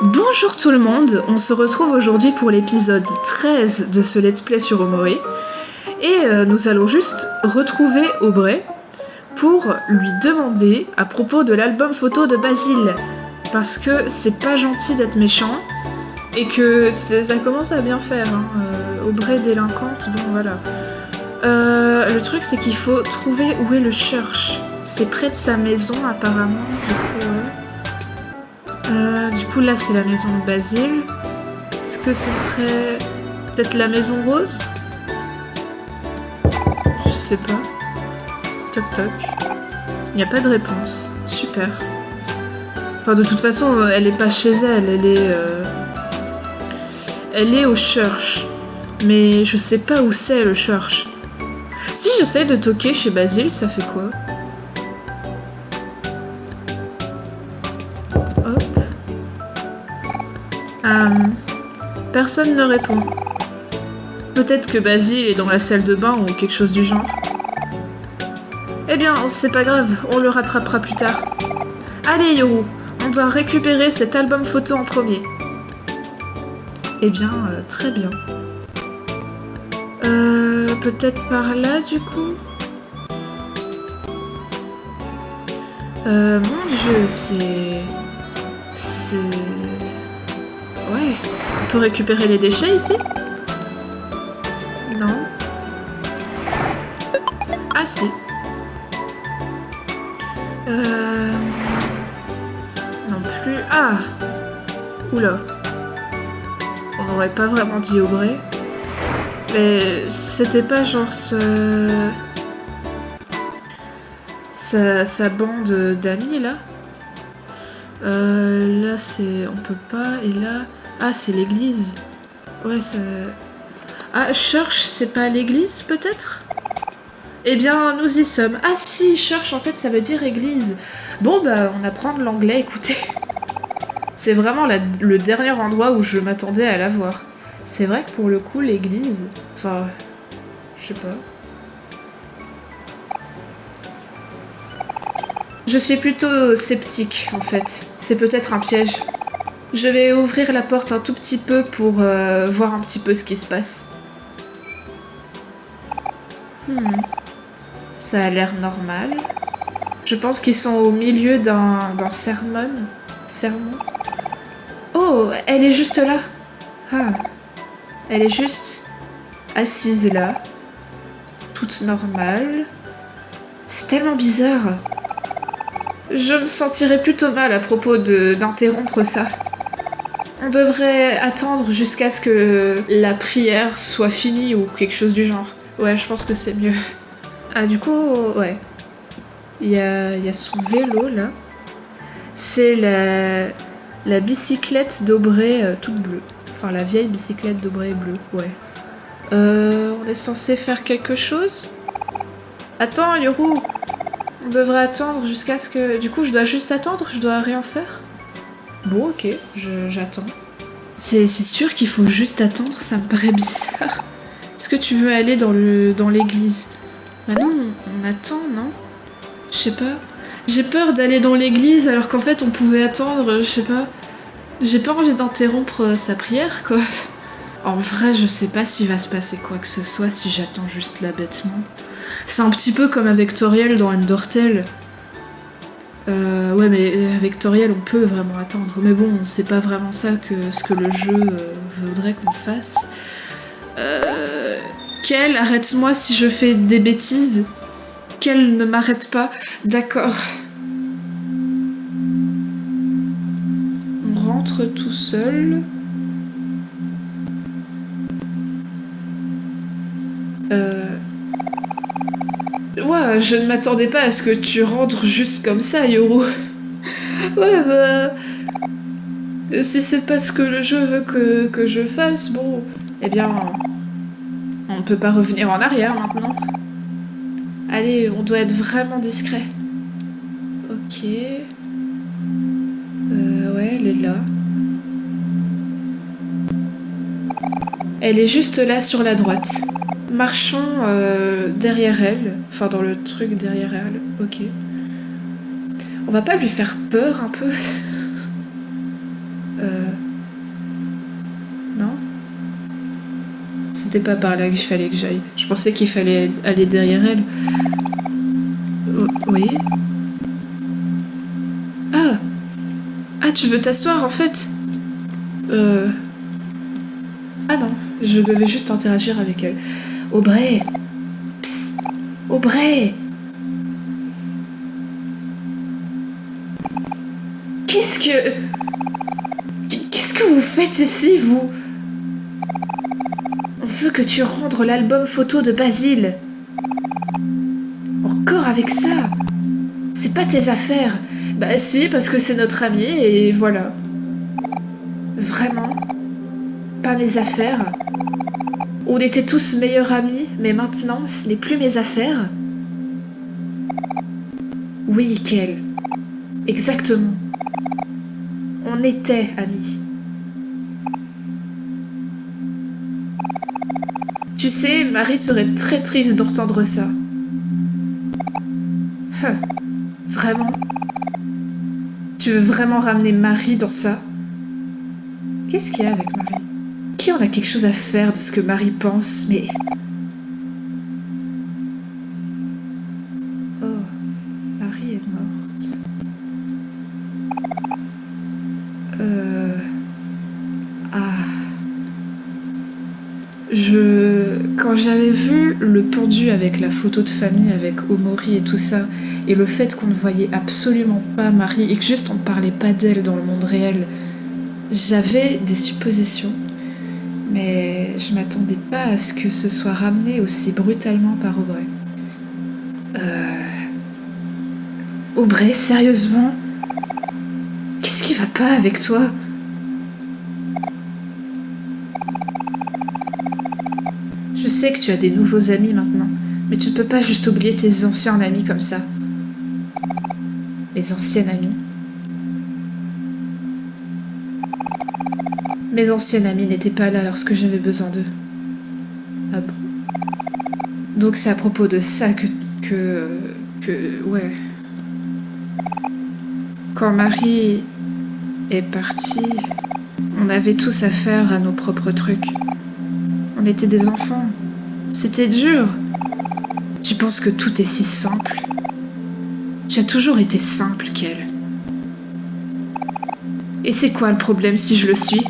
Bonjour tout le monde, on se retrouve aujourd'hui pour l'épisode 13 de ce let's play sur Omori et nous allons juste retrouver Aubrey pour lui demander à propos de l'album photo de Basile parce que c'est pas gentil d'être méchant et que ça commence à bien faire, hein. Aubrey délinquante, bon voilà. Le truc c'est qu'il faut trouver où est le church. C'est près de sa maison apparemment, du coup là c'est la maison de Basile. Est-ce que ce serait peut-être la maison rose? Je sais pas. Toc toc. Il n'y a pas de réponse. Super. Enfin de toute façon elle est pas chez elle, elle est au church. Mais je sais pas où c'est le church. Si j'essaie de toquer chez Basile, ça fait quoi? Hop. Personne ne répond. Peut-être que Basile est dans la salle de bain ou quelque chose du genre. Eh bien, c'est pas grave, on le rattrapera plus tard. Allez Yoru, on doit récupérer cet album photo en premier. Eh bien, très bien. Peut-être par là du coup? Mon dieu, c'est... Ouais, on peut récupérer les déchets ici? Non. Ah si. Non plus. Ah! Oula. On n'aurait pas vraiment dit Aubrey. Mais c'était pas genre sa bande d'amis là? Là c'est... on peut pas. Et là... Ah c'est l'église. Ouais ça... Ah church c'est pas l'église peut-être? Eh bien nous y sommes. Ah si, church en fait ça veut dire église. Bon bah on apprend de l'anglais, écoutez. C'est vraiment le dernier endroit où je m'attendais à la voir. C'est vrai que pour le coup l'église... Enfin... Je sais pas. Je suis plutôt sceptique en fait. C'est peut-être un piège. Je vais ouvrir la porte un tout petit peu pour voir un petit peu ce qui se passe. Ça a l'air normal. Je pense qu'ils sont au milieu d'un sermon. Oh, elle est juste là. Ah. Elle est juste assise là. Toute normale. C'est tellement bizarre. Je me sentirais plutôt mal à propos d'interrompre ça. On devrait attendre jusqu'à ce que la prière soit finie ou quelque chose du genre. Ouais, je pense que c'est mieux. Ah, du coup, ouais. Il y a son vélo là. C'est la bicyclette d'Aubrey toute bleue. Enfin, la vieille bicyclette d'Aubrey bleue, ouais. On est censé faire quelque chose? Attends, Yoru! On devrait attendre jusqu'à ce que... Du coup, je dois juste attendre? Je dois rien faire? Bon, ok, j'attends. C'est sûr qu'il faut juste attendre, ça me paraît bizarre. Est-ce que tu veux aller dans l'église? Bah non, on attend, non? Je sais pas. J'ai peur d'aller dans l'église alors qu'en fait on pouvait attendre, je sais pas. J'ai pas envie d'interrompre sa prière, quoi. En vrai, je sais pas s'il va se passer quoi que ce soit si j'attends juste là bêtement. C'est un petit peu comme avec Toriel dans Undertale. Ouais, mais avec Toriel, on peut vraiment attendre. Mais bon, c'est pas vraiment ça ce que le jeu voudrait qu'on fasse. Kel, arrête-moi si je fais des bêtises. Kel, ne m'arrête pas. D'accord. On rentre tout seul. Ouais, je ne m'attendais pas à ce que tu rentres juste comme ça, Yoru. Ouais, bah... Si c'est pas ce que le jeu veut que je fasse, bon... Eh bien... On ne peut pas revenir en arrière, maintenant. Allez, on doit être vraiment discret. Ok... ouais, elle est là. Elle est juste là, sur la droite. Marchons derrière elle. Enfin, dans le truc derrière elle. Ok. On va pas lui faire peur, un peu? c'était pas par là qu'il fallait que j'aille. Je pensais qu'il fallait aller derrière elle. Oui. Ah. Ah, tu veux t'asseoir en fait? Ah non, je devais juste interagir avec elle. Aubrey. Psst. Aubrey. Qu'est-ce que vous faites ici, vous? On veut que tu rendes l'album photo de Basile. Encore avec ça? C'est pas tes affaires. Bah si, parce que c'est notre ami et voilà. Vraiment? Pas mes affaires? On était tous meilleurs amis, mais maintenant, ce n'est plus mes affaires? Oui, Kel. Exactement. On était amis. Tu sais, Marie serait très triste d'entendre ça. Vraiment? Tu veux vraiment ramener Marie dans ça? Qu'est-ce qu'il y a avec Marie? Qui en a quelque chose à faire de ce que Marie pense, mais... Oh, Marie est morte. Ah... Quand j'avais vu le pendu avec la photo de famille avec Omori et tout ça, et le fait qu'on ne voyait absolument pas Marie et que juste on ne parlait pas d'elle dans le monde réel, j'avais des suppositions, mais je m'attendais pas à ce que ce soit ramené aussi brutalement par Aubrey. Aubrey, sérieusement? Qu'est-ce qui va pas avec toi? Je sais que tu as des nouveaux amis maintenant, mais tu ne peux pas juste oublier tes anciens amis comme ça. Mes anciennes amies. Mes anciennes amies n'étaient pas là lorsque j'avais besoin d'eux. Ah bon? Donc c'est à propos de ça ouais. Quand Marie est partie, on avait tous affaire à nos propres trucs. On était des enfants. C'était dur. Tu penses que tout est si simple? Tu as toujours été simple, Kel. Et c'est quoi le problème si je le suis?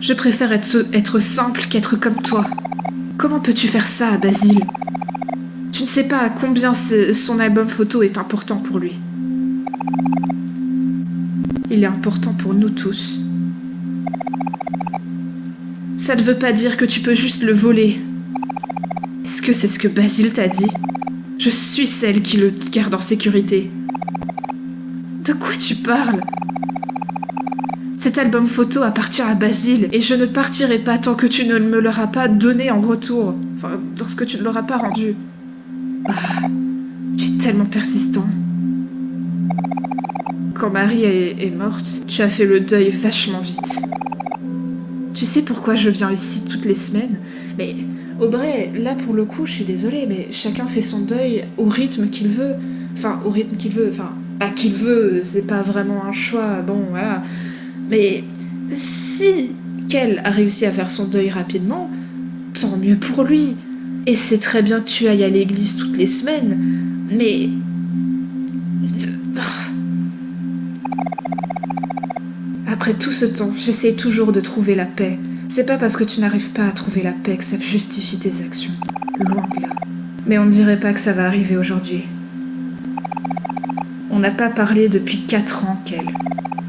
Je préfère être simple qu'être comme toi. Comment peux-tu faire ça à Basile? Tu ne sais pas à combien son album photo est important pour lui. Il est important pour nous tous. Ça ne veut pas dire que tu peux juste le voler. Est-ce que c'est ce que Basile t'a dit? Je suis celle qui le garde en sécurité. De quoi tu parles? Cet album photo appartient à Basile et je ne partirai pas tant que tu ne me l'auras pas donné en retour. Enfin, lorsque tu ne l'auras pas rendu. Ah, tu es tellement persistant. Quand Marie est morte, tu as fait le deuil vachement vite. Tu sais pourquoi je viens ici toutes les semaines? Mais Aubrey, là pour le coup, je suis désolée, mais chacun fait son deuil au rythme qu'il veut. Enfin, au rythme qu'il veut. Enfin, pas qu'il veut, c'est pas vraiment un choix, bon, voilà. Mais si Kel a réussi à faire son deuil rapidement, tant mieux pour lui. Et c'est très bien que tu ailles à l'église toutes les semaines, mais... Après tout ce temps, j'essaie toujours de trouver la paix. C'est pas parce que tu n'arrives pas à trouver la paix que ça justifie tes actions. Loin de là. Mais on ne dirait pas que ça va arriver aujourd'hui. On n'a pas parlé depuis 4 ans, Kel.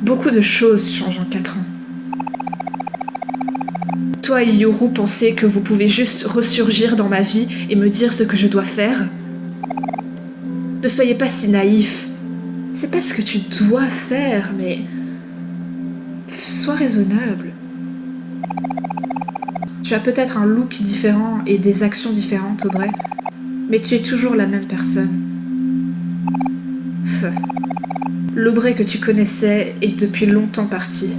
Beaucoup de choses changent en 4 ans. Toi et Yoru pensez que vous pouvez juste ressurgir dans ma vie et me dire ce que je dois faire? Ne soyez pas si naïf. C'est pas ce que tu dois faire, mais... Sois raisonnable. Tu as peut-être un look différent et des actions différentes, Aubrey, mais tu es toujours la même personne. L'Aubrey que tu connaissais est depuis longtemps partie.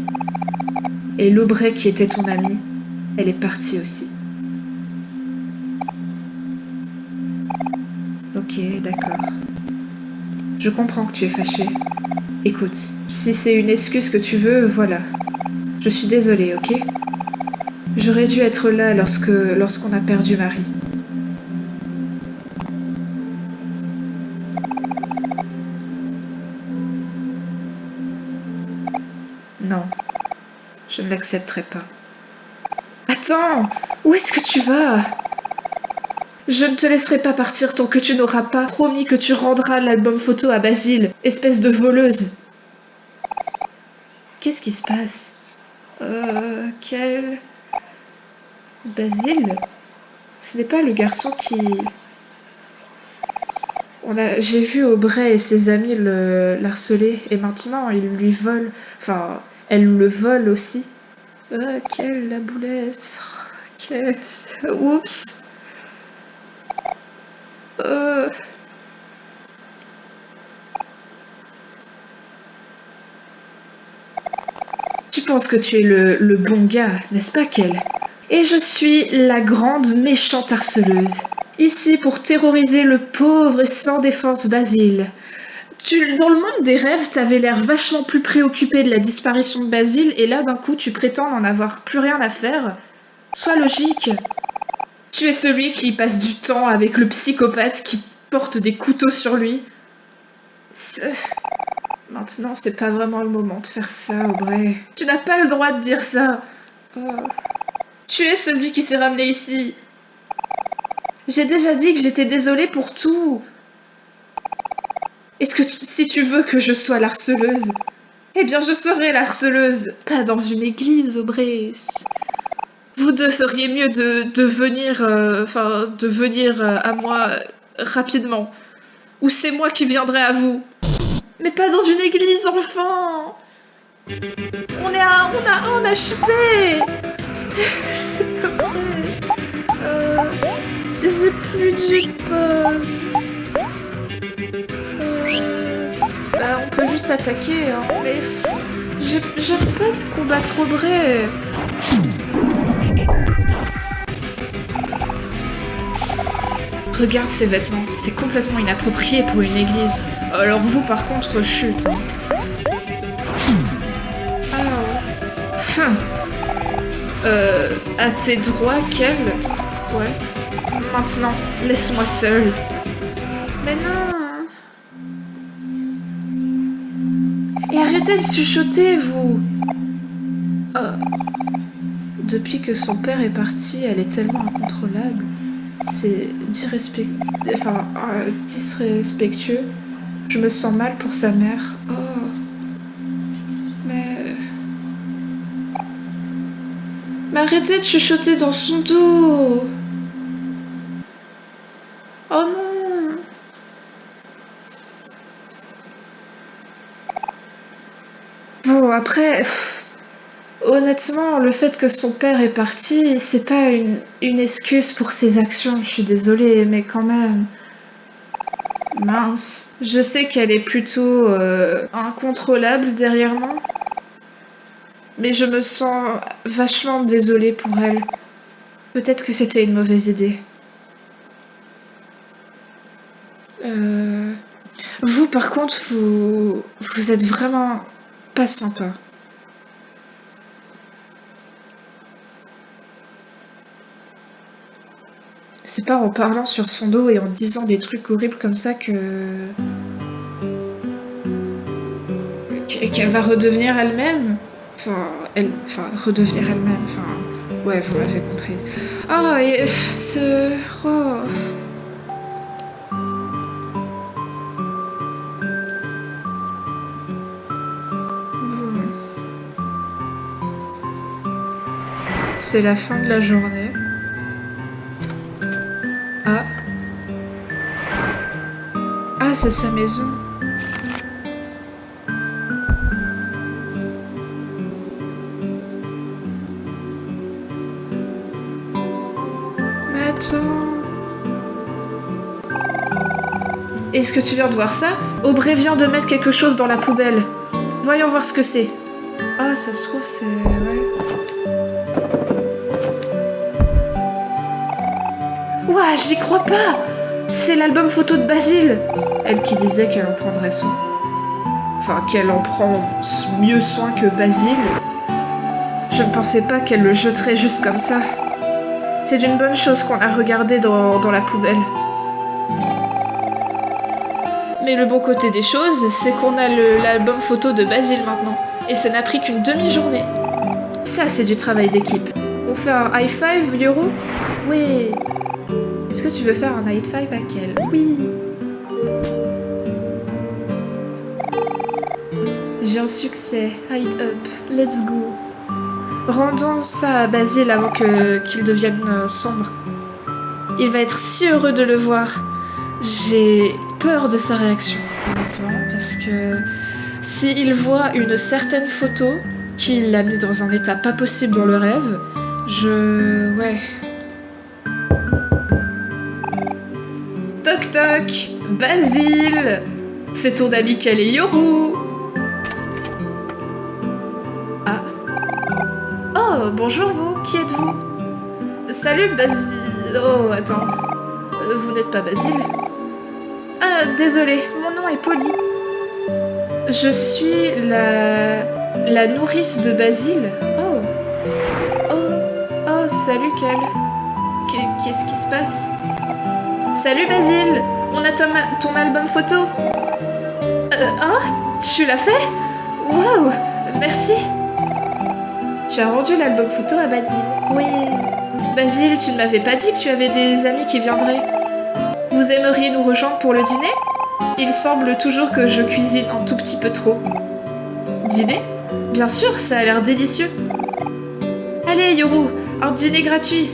Et l'Aubrey qui était ton amie, elle est partie aussi. Ok, d'accord. Je comprends que tu es fâchée. Écoute, si c'est une excuse que tu veux, voilà. Je suis désolée, ok? J'aurais dû être là lorsqu'on a perdu Marie. Non, je ne l'accepterai pas. Attends, où est-ce que tu vas? Je ne te laisserai pas partir tant que tu n'auras pas promis que tu rendras l'album photo à Basile, espèce de voleuse. Qu'est-ce qui se passe? Quel... Basile? Ce n'est pas le garçon qui... J'ai vu Aubrey et ses amis l'harceler, et maintenant ils lui volent... Enfin, elle le vole aussi. Quelle la boulette... Quelle... Oups. Tu penses que tu es le bon gars, n'est-ce pas, Kel? Et je suis la grande méchante harceleuse, ici pour terroriser le pauvre et sans défense Basile. Dans le monde des rêves, t'avais l'air vachement plus préoccupé de la disparition de Basile, et là d'un coup tu prétends n'en avoir plus rien à faire. Sois logique. Tu es celui qui passe du temps avec le psychopathe qui porte des couteaux sur lui. Maintenant, c'est pas vraiment le moment de faire ça, Aubrey. Tu n'as pas le droit de dire ça. Tu es celui qui s'est ramené ici. J'ai déjà dit que j'étais désolée pour tout. Est-ce que si tu veux que je sois l'harceleuse, eh bien je serai l'harceleuse. Pas dans une église, Aubrey. Vous deux feriez mieux de venir, à moi rapidement. Ou c'est moi qui viendrai à vous. Mais pas dans une église, enfant. On a un HP. S'il te plaît. J'ai plus de jus de pomme. On peut juste s'attaquer, hein. Mais j'aime pas combattre Aubrey. Regarde ces vêtements, c'est complètement inapproprié pour une église. Alors vous, par contre, chute. Hein. À tes droits, Kel? Ouais. Maintenant, laisse-moi seule. Mais non. Et arrêtez de chuchoter, vous. Depuis que son père est parti, elle est tellement incontrôlable. C'est disrespectueux. Je me sens mal pour sa mère. Mais arrêtez de chuchoter dans son dos. Oh non. Bon, après, honnêtement, le fait que son père est parti, c'est pas une excuse pour ses actions. Je suis désolée, mais quand même. Mince. Je sais qu'elle est plutôt incontrôlable derrière moi. Mais je me sens vachement désolée pour elle. Peut-être que c'était une mauvaise idée. Vous, par contre, vous êtes vraiment pas sympa. C'est pas en parlant sur son dos et en disant des trucs horribles comme ça qu'elle va redevenir elle-même. Redevenir elle-même. Ouais, vous m'avez compris. Bon. C'est la fin de la journée. Ah, c'est sa maison. Mais attends. Est-ce que tu viens de voir ça? Aubrey vient de mettre quelque chose dans la poubelle. Voyons voir ce que c'est. Ah, ça se trouve, c'est... Ouais. Ouah, j'y crois pas! C'est l'album photo de Basile! Elle qui disait qu'elle en prendrait soin. Enfin, qu'elle en prend mieux soin que Basile. Je Je ne pensais pas qu'elle le jetterait juste comme ça. C'est une bonne chose qu'on a regardé dans la poubelle. Mais le bon côté des choses, c'est qu'on a l'album photo de Basile maintenant. Et ça n'a pris qu'une demi-journée. Ça, c'est du travail d'équipe. On fait un high five, Yoru? Oui. Est-ce que tu veux faire un high five avec elle? Oui. J'ai un succès. Hide up. Let's go. Rendons ça à Basile avant qu'il devienne sombre. Il va être si heureux de le voir. J'ai peur de sa réaction, honnêtement, parce que s'il voit une certaine photo qu'il a mis dans un état pas possible dans le rêve, ouais. Toc toc, Basile, c'est ton ami Kale Yoru. Ah. Oh, bonjour vous, qui êtes-vous? Salut Basile. Oh, attends. Vous n'êtes pas Basile? Ah, désolé, mon nom est Polly. Je suis la nourrice de Basile. Oh, salut Cal. Qu'est-ce qui se passe? Salut Basile, on a ton album photo. Tu l'as fait? Wow, merci. Tu as rendu l'album photo à Basile? Oui. Basile, tu ne m'avais pas dit que tu avais des amis qui viendraient. Vous aimeriez nous rejoindre pour le dîner? Il semble toujours que je cuisine un tout petit peu trop. Dîner? Bien sûr, ça a l'air délicieux. Allez, Yoru, un dîner gratuit.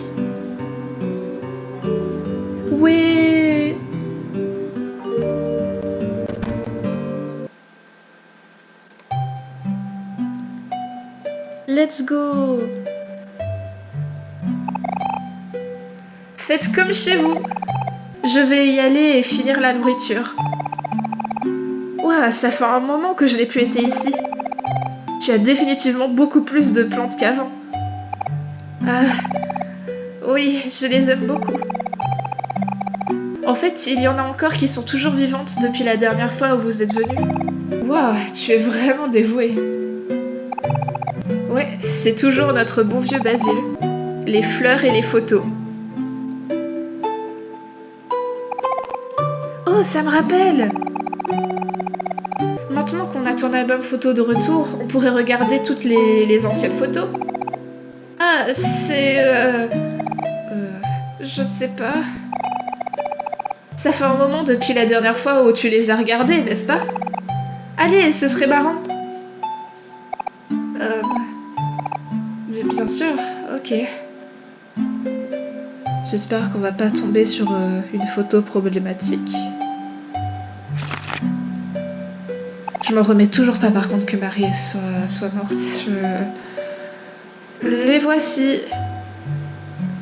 Ouais. Let's go. Faites comme chez vous. Je vais y aller et finir la nourriture. Ouah, ça fait un moment que je n'ai plus été ici. Tu as définitivement beaucoup plus de plantes qu'avant. Ah, oui, je les aime beaucoup. En fait, il y en a encore qui sont toujours vivantes depuis la dernière fois où vous êtes venus. Ouah, tu es vraiment dévoué. Ouais, c'est toujours notre bon vieux Basile. Les fleurs et les photos. Oh, ça me rappelle! Maintenant qu'on a ton album photo de retour, on pourrait regarder toutes les anciennes photos. Ah, c'est... je sais pas... Ça fait un moment depuis la dernière fois où tu les as regardées, n'est-ce pas? Allez, ce serait marrant. Mais bien sûr, ok. J'espère qu'on va pas tomber sur une photo problématique. Je me remets toujours pas par contre que Marie soit morte. Les voici.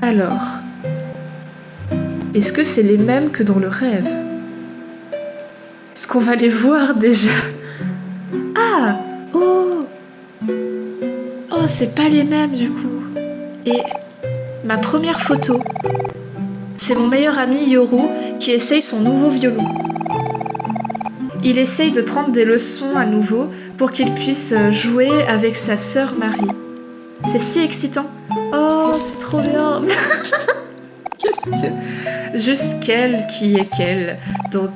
Alors, est-ce que c'est les mêmes que dans le rêve? Est-ce qu'on va les voir déjà? Ah! Oh! Oh, c'est pas les mêmes du coup. Et ma première photo, c'est mon meilleur ami Yoru qui essaye son nouveau violon. Il essaye de prendre des leçons à nouveau pour qu'il puisse jouer avec sa sœur Marie. C'est si excitant. Oh, c'est trop bien. Qu'est-ce que... Juste qu'elle qui est qu'elle. Donc,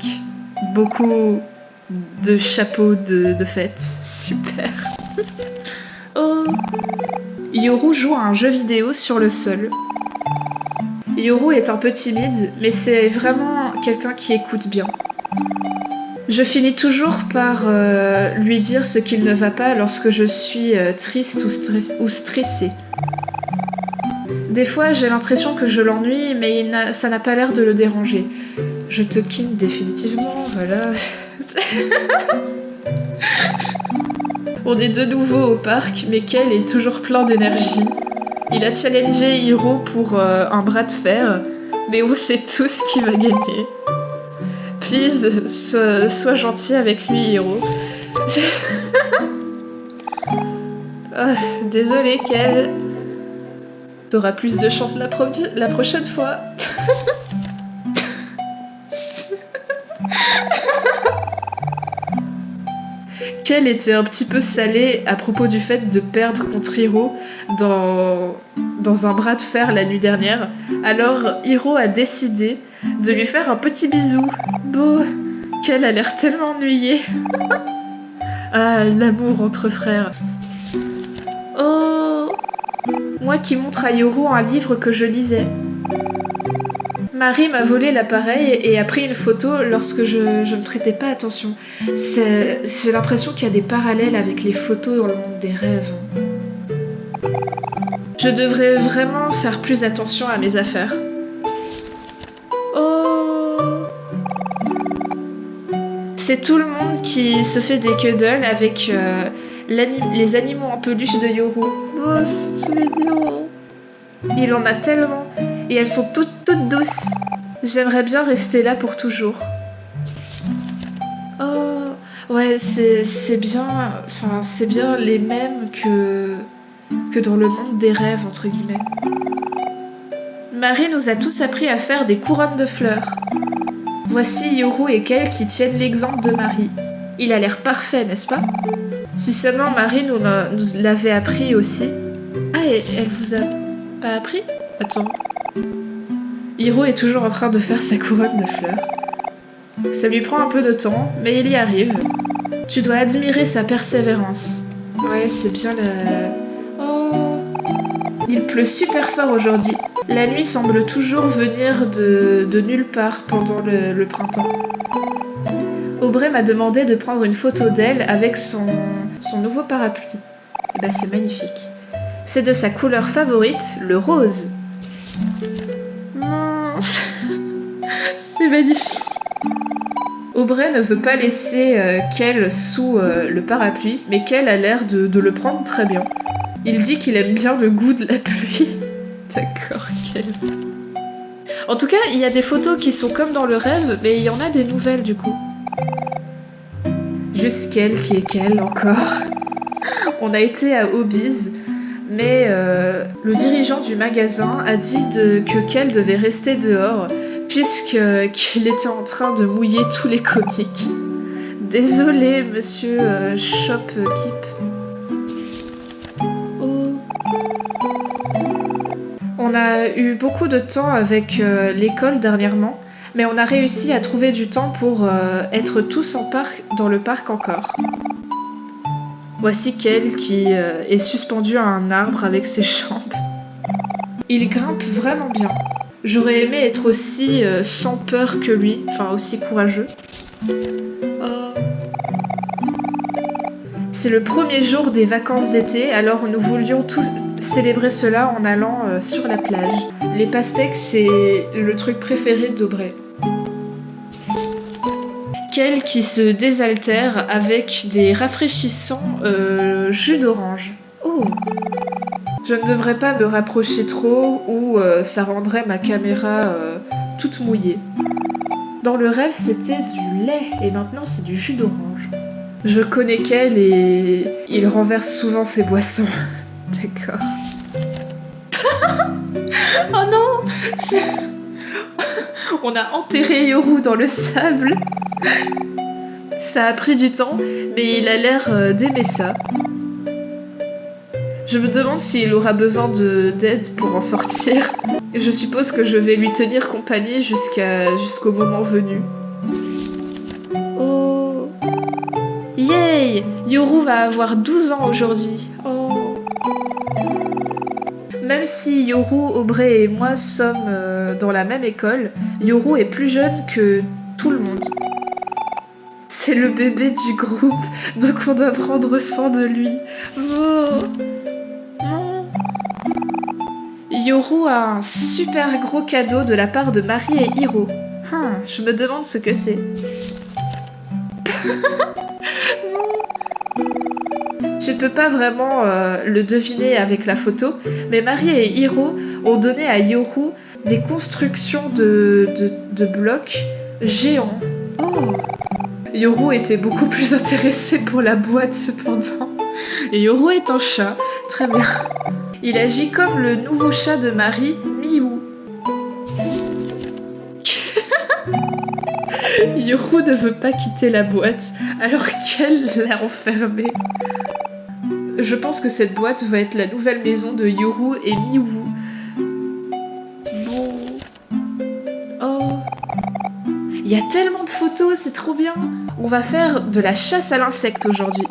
beaucoup de chapeaux de fête. Super. Oh. Yoru joue à un jeu vidéo sur le sol. Yoru est un peu timide, mais c'est vraiment quelqu'un qui écoute bien. Je finis toujours par lui dire ce qu'il ne va pas lorsque je suis triste ou stressée. Des fois, j'ai l'impression que je l'ennuie, mais ça n'a pas l'air de le déranger. Je te quitte définitivement, voilà. On est de nouveau au parc, mais Kel est toujours plein d'énergie. Il a challengé Hiro pour un bras de fer, mais on sait tous qui va gagner. Please, sois gentil avec lui, Hiro. Désolé, Kel. T'auras plus de chance la prochaine fois. Kel était un petit peu salé à propos du fait de perdre contre Hiro dans un bras de fer la nuit dernière. Alors Hiro a décidé de lui faire un petit bisou. Bon, Kel a l'air tellement ennuyé. Ah, l'amour entre frères. Oh, moi qui montre à Yoru un livre que je lisais. Marie m'a volé l'appareil et a pris une photo lorsque je ne prêtais pas attention. J'ai l'impression qu'il y a des parallèles avec les photos dans le monde des rêves. Je devrais vraiment faire plus attention à mes affaires. Oh, c'est tout le monde qui se fait des cuddles avec les animaux en peluche de Yoru. Oh, c'est mignon. Il en a tellement. Et elles sont toutes douces. J'aimerais bien rester là pour toujours. Oh, ouais, c'est bien. Enfin, c'est bien les mêmes que dans le monde des rêves, entre guillemets. Marie nous a tous appris à faire des couronnes de fleurs. Voici Yoru et Kel qui tiennent l'exemple de Marie. Il a l'air parfait, n'est-ce pas? Si seulement Marie nous l'avait appris aussi. Ah, et elle vous a pas appris? Attends. Hiro est toujours en train de faire sa couronne de fleurs. Ça lui prend un peu de temps, mais il y arrive. Tu dois admirer sa persévérance. Ouais, c'est bien la... Oh. Il pleut super fort aujourd'hui. La nuit semble toujours venir de nulle part pendant le printemps. Aubrey m'a demandé de prendre une photo d'elle avec son nouveau parapluie. Et ben, c'est magnifique. C'est de sa couleur favorite, le rose. C'est magnifique. Aubrey ne veut pas laisser Kel sous le parapluie, mais Kel a l'air de le prendre très bien. Il dit qu'il aime bien le goût de la pluie. D'accord, Kel. En tout cas, il y a des photos qui sont comme dans le rêve, mais il y en a des nouvelles du coup. Juste Kel qui est Kel encore. On a été à Hobbies, mais le dirigeant du magasin a dit que Kel devait rester dehors puisqu'il était en train de mouiller tous les comics. Désolé, monsieur Shopkeep. Oh. On a eu beaucoup de temps avec l'école dernièrement, mais on a réussi à trouver du temps pour être tous dans le parc encore. Voici Kel qui est suspendu à un arbre avec ses jambes. Il grimpe vraiment bien. J'aurais aimé être aussi sans peur que lui, enfin aussi courageux. C'est le premier jour des vacances d'été, alors nous voulions tous célébrer cela en allant sur la plage. Les pastèques, c'est le truc préféré d'Aubrey. Kel qui se désaltère avec des rafraîchissants jus d'orange. Oh! Je ne devrais pas me rapprocher trop ou ça rendrait ma caméra toute mouillée. Dans le rêve, c'était du lait et maintenant c'est du jus d'orange. Je connais Kel et il renverse souvent ses boissons. D'accord. Oh non! On a enterré Yoru dans le sable. Ça a pris du temps, mais il a l'air d'aimer ça. Je me demande s'il aura besoin d'aide pour en sortir. Je suppose que je vais lui tenir compagnie jusqu'au moment venu. Oh! Yay! Yoru va avoir 12 ans aujourd'hui. Oh! Même si Yoru, Aubrey et moi sommes dans la même école, Yoru est plus jeune que tout le monde. C'est le bébé du groupe, donc on doit prendre soin de lui. Oh! Yoru a un super gros cadeau de la part de Marie et Hiro. Je me demande ce que c'est. Je ne peux pas vraiment le deviner avec la photo, mais Marie et Hiro ont donné à Yoru des constructions de blocs géants. Oh! Yoru était beaucoup plus intéressé pour la boîte cependant. Et Yoru est un chat, très bien. Il agit comme le nouveau chat de Marie, Miou. Yoru ne veut pas quitter la boîte alors qu'elle l'a enfermée. Je pense que cette boîte va être la nouvelle maison de Yoru et Miwu. Bon... Oh... Il y a tellement de photos, c'est trop bien. On va faire de la chasse à l'insecte aujourd'hui.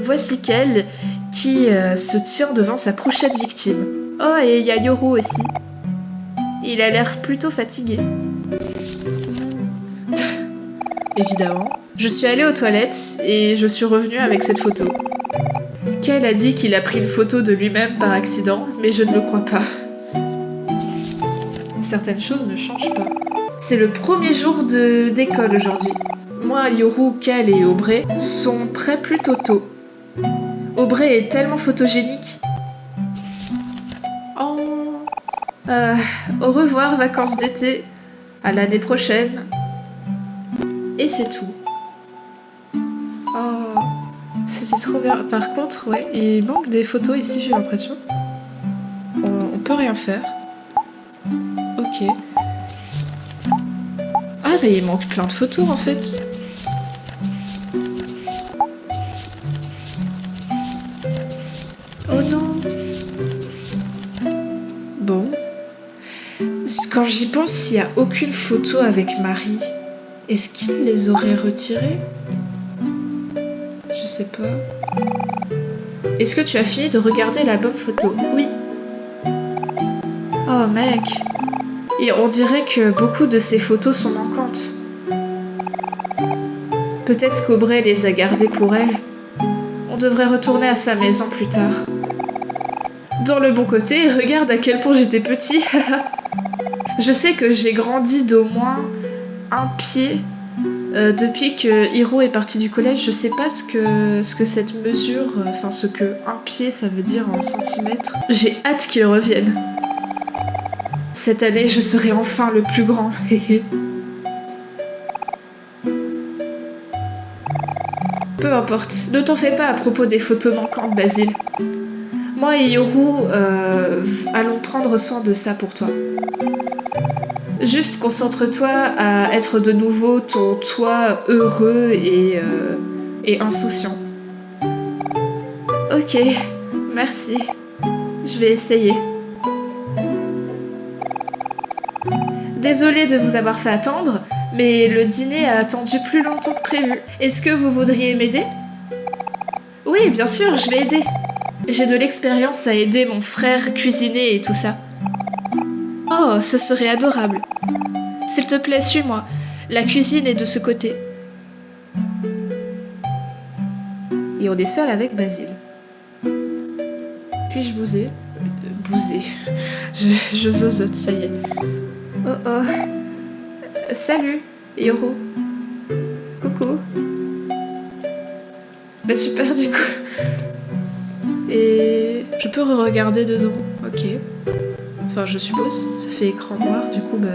Voici Kel qui se tient devant sa prochaine victime. Oh, et il y a Yoru aussi. Il a l'air plutôt fatigué. Évidemment. Je suis allée aux toilettes et je suis revenue avec cette photo. Kel a dit qu'il a pris une photo de lui-même par accident, mais je ne le crois pas. Certaines choses ne changent pas. C'est le premier jour d'école aujourd'hui. Moi, Yoru, Kel et Aubrey sont prêts plutôt tôt. Aubrey est tellement photogénique. Oh. Au revoir, vacances d'été. À l'année prochaine. Et c'est tout. Oh, c'était trop bien. Par contre, ouais, il manque des photos ici, j'ai l'impression. On peut rien faire. Ok. Ah, mais il manque plein de photos en fait. Oh non. Bon. Quand j'y pense, il n'y a aucune photo avec Marie. Est-ce qu'il les aurait retirées? Je sais pas. Est-ce que tu as fini de regarder l'album photo? Oui. Oh mec. Et on dirait que beaucoup de ces photos sont manquantes. Peut-être qu'Aubrey les a gardées pour elle. On devrait retourner à sa maison plus tard. Dans le bon côté, regarde à quel point j'étais petit. Je sais que j'ai grandi d'au moins un pied depuis que Hiro est parti du collège. Je sais pas ce que cette mesure, enfin ce que un pied ça veut dire en centimètres. J'ai hâte qu'il revienne. Cette année, je serai enfin le plus grand. Peu importe, ne t'en fais pas à propos des photos manquantes, Basile. Moi et Yoru allons prendre soin de ça pour toi. Juste concentre-toi à être de nouveau ton toi heureux et insouciant. Ok, merci. Je vais essayer. Désolée de vous avoir fait attendre, mais le dîner a attendu plus longtemps que prévu. Est-ce que vous voudriez m'aider? Oui, bien sûr, je vais aider. J'ai de l'expérience à aider mon frère cuisiner et tout ça. Oh, ce serait adorable. S'il te plaît, suis-moi. La cuisine est de ce côté. Et on est seul avec Basile. Puis-je bouser? Bouser. Je zozote, ça y est. Oh oh. Salut, Yoru. Coucou. Bah super du coup. Et je peux re-regarder dedans. Ok. Enfin je suppose. Ça fait écran noir du coup bah...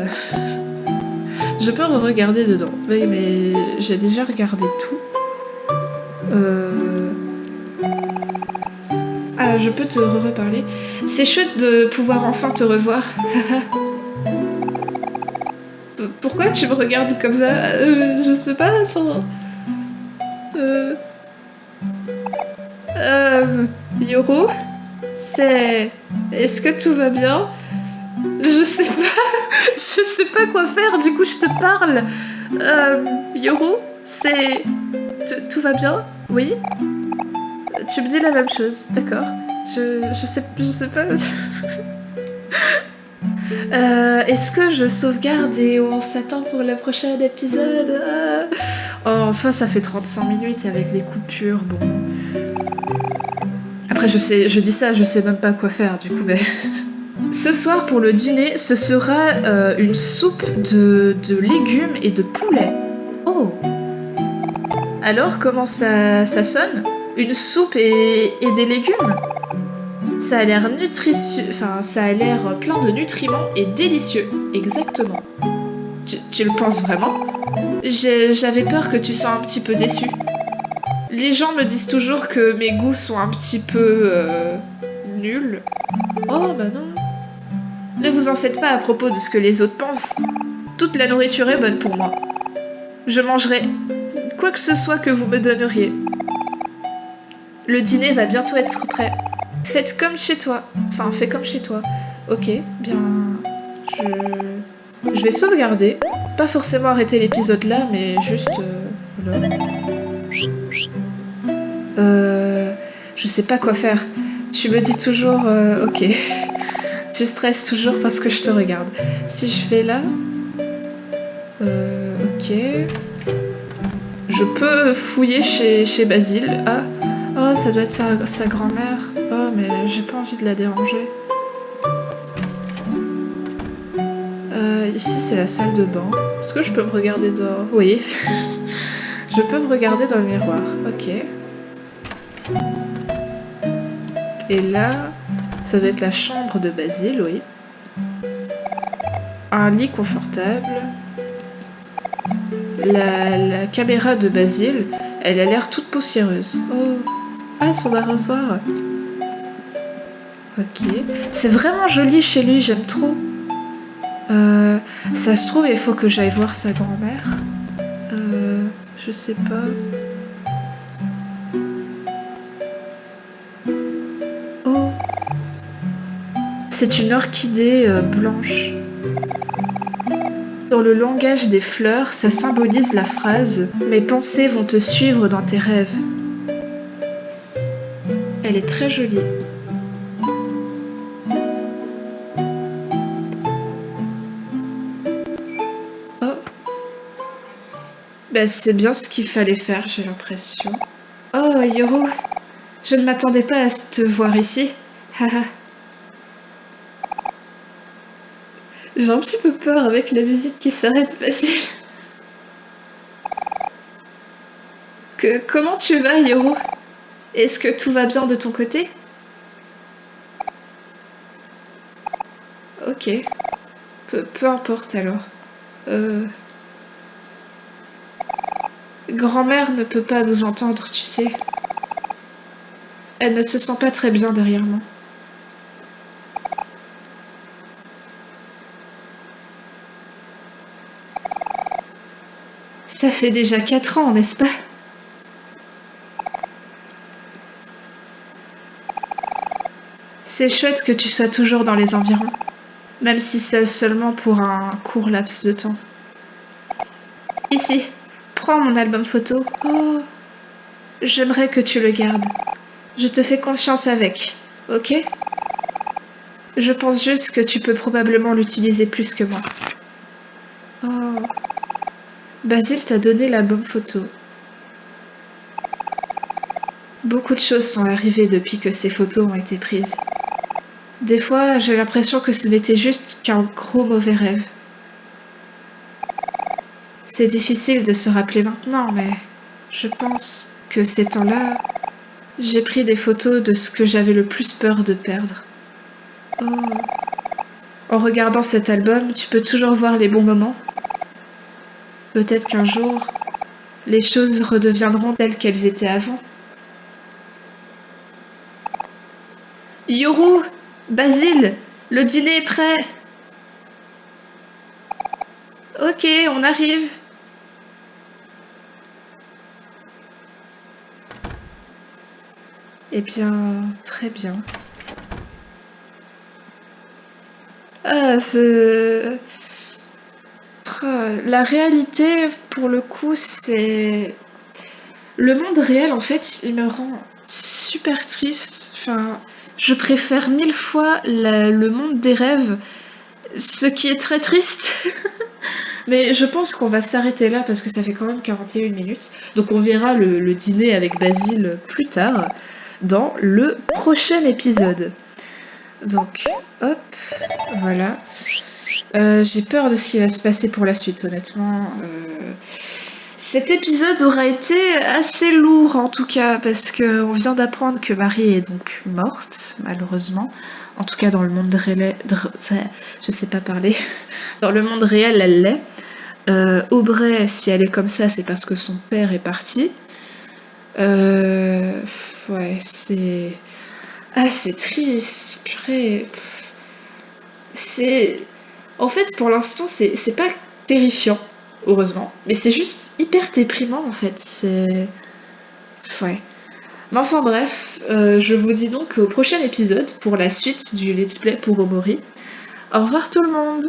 Je peux re-regarder dedans. Oui mais j'ai déjà regardé tout. Ah je peux te reparler. C'est chouette de pouvoir enfin te revoir. Pourquoi tu me regardes comme ça? Je sais pas. Yoru, c'est... Est-ce que tout va bien? Je sais pas. Je sais pas quoi faire, du coup je te parle. Yoru, c'est... Tout va bien? Oui? Tu me dis la même chose, d'accord. Je sais pas... Est-ce que je sauvegarde et on s'attend pour le prochain épisode? Oh, en soi, ça fait 35 minutes avec des coupures, bon... Après, je dis ça, je sais même pas quoi faire, du coup, mais... Ce soir, pour le dîner, ce sera une soupe de légumes et de poulet. Oh! Alors, comment ça sonne? Une soupe et des légumes? Ça a l'air nutritieux, enfin, ça a l'air plein de nutriments et délicieux. Exactement. Tu le penses vraiment? J'avais peur que tu sois un petit peu déçu. Les gens me disent toujours que mes goûts sont un petit peu nuls. Oh bah non. Ne vous en faites pas à propos de ce que les autres pensent. Toute la nourriture est bonne pour moi. Je mangerai quoi que ce soit que vous me donneriez. Le dîner va bientôt être prêt. Faites comme chez toi. Enfin, fais comme chez toi. Ok, bien... Je vais sauvegarder. Pas forcément arrêter l'épisode là, mais juste... voilà. Je sais pas quoi faire. Tu me dis toujours... ok. Tu stresses toujours parce que je te regarde. Si je fais là... ok... Je peux fouiller chez Basile. Ah, oh, ça doit être sa grand-mère. Oh, mais j'ai pas envie de la déranger. Ici, c'est la salle de bain. Est-ce que je peux me regarder dans... Oui. Je peux me regarder dans le miroir. Ok. Et là, ça doit être la chambre de Basile, oui. Un lit confortable. La caméra de Basile, elle a l'air toute poussiéreuse. Oh. Ah, son arrosoir. Ok. C'est vraiment joli chez lui, j'aime trop. Ça se trouve, il faut que j'aille voir sa grand-mère. Je sais pas. Oh. C'est une orchidée blanche. Dans le langage des fleurs, ça symbolise la phrase « Mes pensées vont te suivre dans tes rêves ». Elle est très jolie. Oh. Bah, c'est bien ce qu'il fallait faire, j'ai l'impression. Oh, Yoro, je ne m'attendais pas à te voir ici. Haha. J'ai un petit peu peur avec la musique qui s'arrête, Basile. Comment tu vas, Yoro? Est-ce que tout va bien de ton côté? Ok. Peu importe alors. Grand-mère ne peut pas nous entendre, tu sais. Elle ne se sent pas très bien derrière moi. Ça fait déjà 4 ans, n'est-ce pas? C'est chouette que tu sois toujours dans les environs, même si c'est seulement pour un court laps de temps. Ici, prends mon album photo. Oh, j'aimerais que tu le gardes. Je te fais confiance avec, ok? Je pense juste que tu peux probablement l'utiliser plus que moi. Oh, Basile t'a donné l'album photo. Beaucoup de choses sont arrivées depuis que ces photos ont été prises. Des fois, j'ai l'impression que ce n'était juste qu'un gros mauvais rêve. C'est difficile de se rappeler maintenant, mais je pense que ces temps-là, j'ai pris des photos de ce que j'avais le plus peur de perdre. Oh. En regardant cet album, tu peux toujours voir les bons moments. Peut-être qu'un jour, les choses redeviendront telles qu'elles étaient avant. Yoru, Basile, le dîner est prêt. Ok, on arrive. Eh bien, très bien. Ah, la réalité, pour le coup, c'est... Le monde réel, en fait, il me rend super triste. Enfin, je préfère 1000 fois le monde des rêves, ce qui est très triste. Mais je pense qu'on va s'arrêter là parce que ça fait quand même 41 minutes. Donc on verra le dîner avec Basile plus tard, dans le prochain épisode. Donc, hop, voilà. J'ai peur de ce qui va se passer pour la suite, honnêtement. Cet épisode aura été assez lourd en tout cas, parce qu'on vient d'apprendre que Marie est donc morte, malheureusement. En tout cas, dans le monde réel, je sais pas parler. Dans le monde réel, elle l'est. Aubrey, si elle est comme ça, c'est parce que son père est parti. Ouais, c'est... Ah, c'est triste, purée. C'est... En fait, pour l'instant, c'est pas terrifiant. heureusement. Mais c'est juste hyper déprimant en fait. Ouais. Mais enfin bref, je vous dis donc au prochain épisode pour la suite du let's play pour Omori. Au revoir tout le monde!